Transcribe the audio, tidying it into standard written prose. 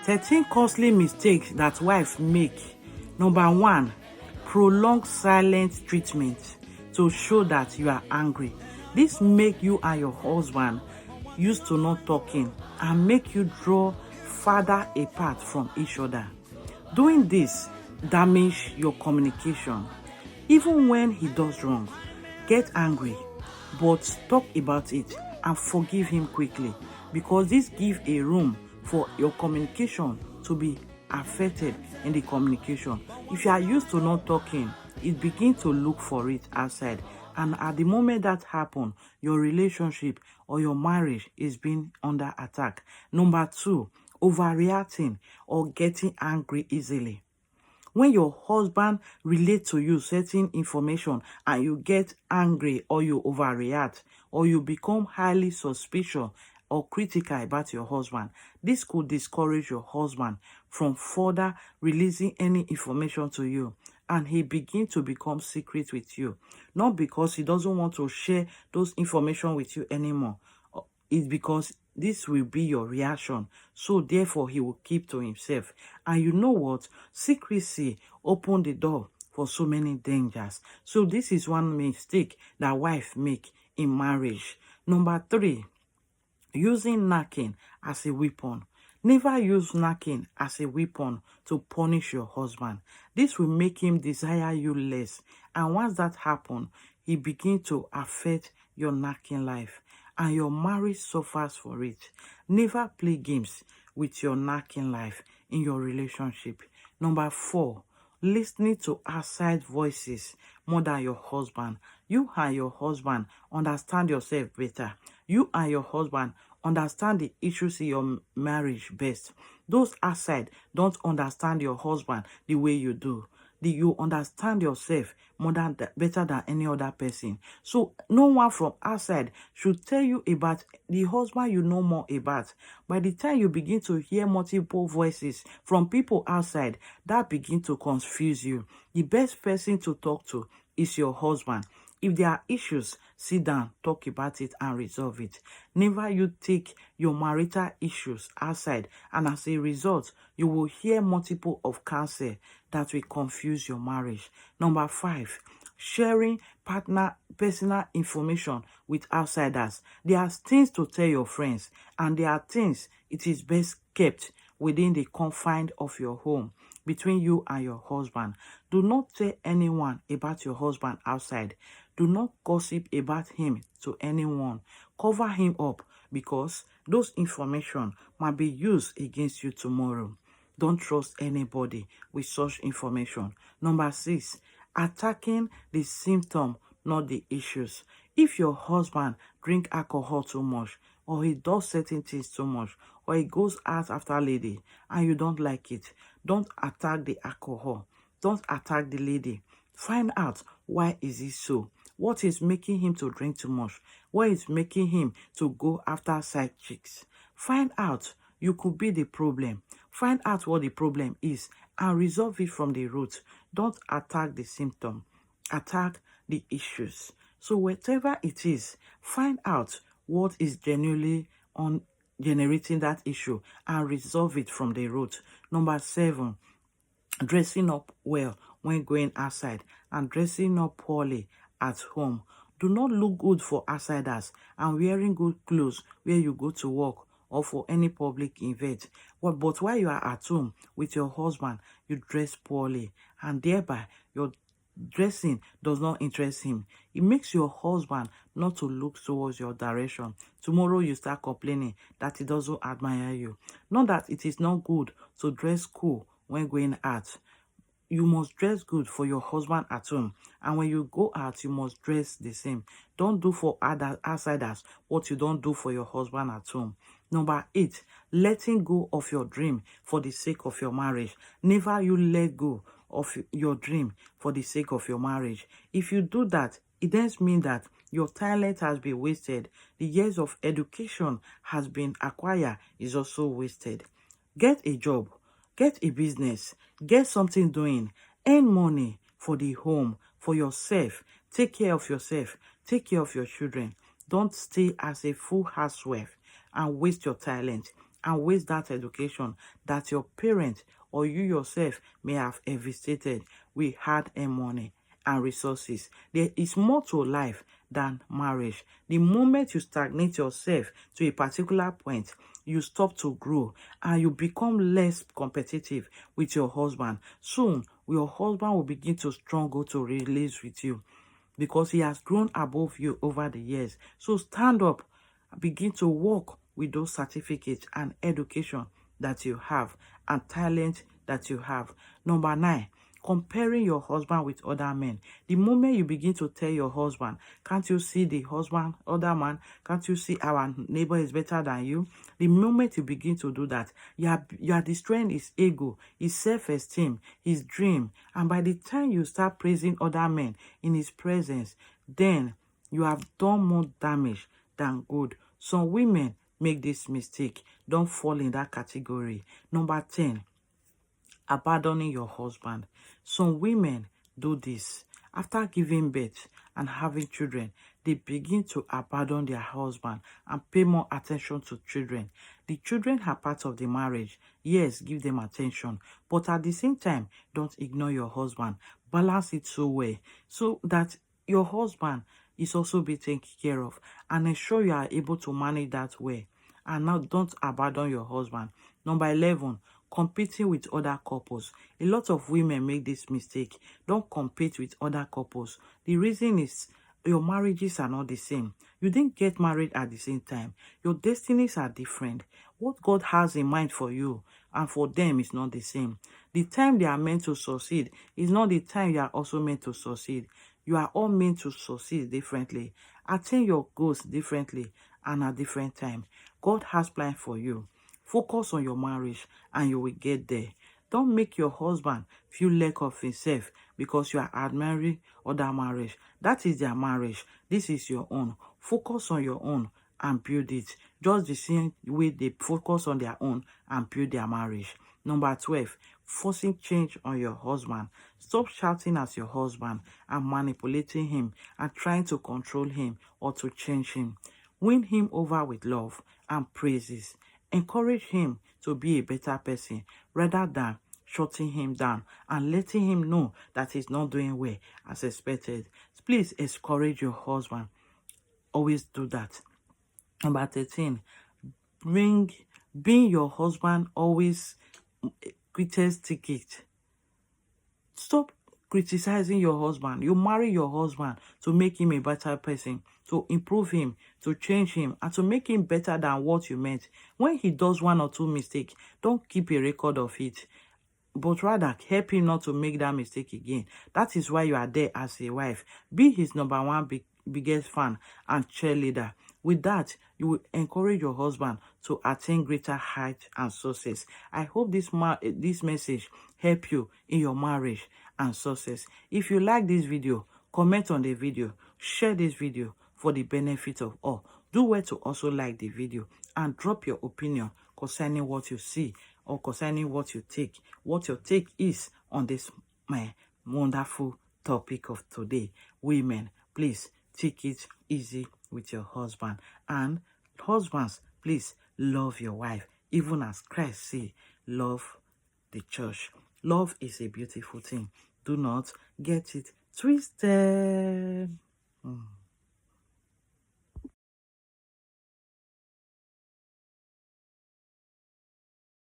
13 costly mistakes that wives make. Number 1, prolonged silent treatment to show that you are angry. This make you and your husband used to not talking and make you draw farther apart from each other. Doing this damage your communication. Even when he does wrong, get angry, but talk about it and forgive him quickly, because this gives a room for your communication to be affected in the communication. If you are used to not talking, it begins to look for it outside, and at the moment that happens, your relationship or your marriage is being under attack. Number 2, overreacting or getting angry easily. When your husband relates to you certain information and you get angry or you overreact or you become highly suspicious or critical about your husband, this could discourage your husband from further releasing any information to you, and he begins to become secret with you. Not because he doesn't want to share those information with you anymore. It's because this will be your reaction. So therefore, he will keep to himself. And you know what? Secrecy open the door for so many dangers. So this is one mistake that wife make in marriage. Number 3, using knacking as a weapon. Never use knacking as a weapon to punish your husband. This will make him desire you less. And once that happens, he begins to affect your knacking life, and your marriage suffers for it. Never play games with your knacking life in your relationship. Number 4, listening to outside voices more than your husband. You and your husband understand yourself better. You and your husband understand the issues in your marriage best. Those outside don't understand your husband the way you do. You understand yourself better than any other person. So no one from outside should tell you about the husband you know more about. By the time you begin to hear multiple voices from people outside, that begin to confuse you. The best person to talk to is your husband. If there are issues, sit down, talk about it and resolve it. Never you take your marital issues outside, and as a result, you will hear multiple of counsel that will confuse your marriage. Number 5, sharing personal information with outsiders. There are things to tell your friends, and there are things it is best kept within the confines of your home, between you and your husband. Do not tell anyone about your husband outside. Do not gossip about him to anyone. Cover him up, because those information might be used against you tomorrow. Don't trust anybody with such information. Number 6, attacking the symptom, not the issues. If your husband drink alcohol too much, or he does certain things too much, or he goes out after lady and you don't like it, don't attack the alcohol. Don't attack the lady. Find out why is it so. What is making him to drink too much? What is making him to go after side chicks? Find out. You could be the problem. Find out what the problem is and resolve it from the root. Don't attack the symptom. Attack the issues. So whatever it is, find out what is genuinely generating that issue and resolve it from the root. Number 7, dressing up well when going outside and dressing up poorly at home. Do not look good for outsiders and wearing good clothes where you go to work or for any public event. But while you are at home with your husband, you dress poorly, and thereby your dressing does not interest him. It makes your husband not to look towards your direction. Tomorrow you start complaining that he doesn't admire you. Not that it is not good to dress cool when going out. You must dress good for your husband at home, and when you go out, you must dress the same. Don't do for other outsiders what you don't do for your husband at home. Number 8, letting go of your dream for the sake of your marriage. Never you let go of your dream for the sake of your marriage. If you do that, it does mean that your talent has been wasted. The years of education has been acquired is also wasted. Get a job. Get a business, get something doing, earn money for the home, for yourself. Take care of yourself, take care of your children. Don't stay as a full housewife and waste your talent. and waste that education that your parents or you yourself may have invested with hard-earned money and resources. There is more to life than marriage. The moment you stagnate yourself to a particular point, you stop to grow and you become less competitive with your husband. Soon, your husband will begin to struggle to release with you because he has grown above you over the years. So stand up, begin to work with those certificates and education that you have and talent that you have. Number 9, comparing your husband with other men. The moment you begin to tell your husband, can't you see the husband, other man, can't you see our neighbor is better than you? The moment you begin to do that, you are destroying his ego, his self-esteem, his dream. And by the time you start praising other men in his presence, then you have done more damage than good. Some women make this mistake. Don't fall in that category. Number 10, abandoning your husband. Some women do this. After giving birth and having children, they begin to abandon their husband and pay more attention to children. The children are part of the marriage. Yes, give them attention. But at the same time, don't ignore your husband. Balance it so well so that your husband is also be taken care of, and ensure you are able to manage that way. And now don't abandon your husband. Number 11, competing with other couples. A lot of women make this mistake. Don't compete with other couples. The reason is your marriages are not the same. You didn't get married at the same time. Your destinies are different. What God has in mind for you and for them is not the same. The time they are meant to succeed is not the time you are also meant to succeed. You are all meant to succeed differently, attain your goals differently, and at different time. God has plans for you. Focus on your marriage and you will get there. Don't make your husband feel lack of himself because you are admiring other marriage. That is their marriage. This is your own. Focus on your own and build it. Just the same way they focus on their own and build their marriage. Number 12, forcing change on your husband. Stop shouting at your husband and manipulating him and trying to control him or to change him. Win him over with love and praises. Encourage him to be a better person rather than shutting him down and letting him know that he's not doing well as expected. Please encourage your husband. Always do that. Number 13, being your husband always greatest ticket. Stop criticizing your husband. You marry your husband to make him a better person, to improve him, to change him, and to make him better than what you meant. When he does 1 or 2 mistakes, don't keep a record of it, but rather help him not to make that mistake again. That is why you are there as a wife. Be his number 1 biggest fan and cheerleader. With that, you will encourage your husband to attain greater height and success. I hope this message help you in your marriage and success. If you like this video, comment on the video, share this video for the benefit of all. Do well to also like the video and drop your opinion concerning what you see or concerning what you take, what your take is on this my wonderful topic of today. Women, please take it easy with your husband, and husbands, please love your wife even as Christ say love the church. Love is a beautiful thing. Do not get it twisted.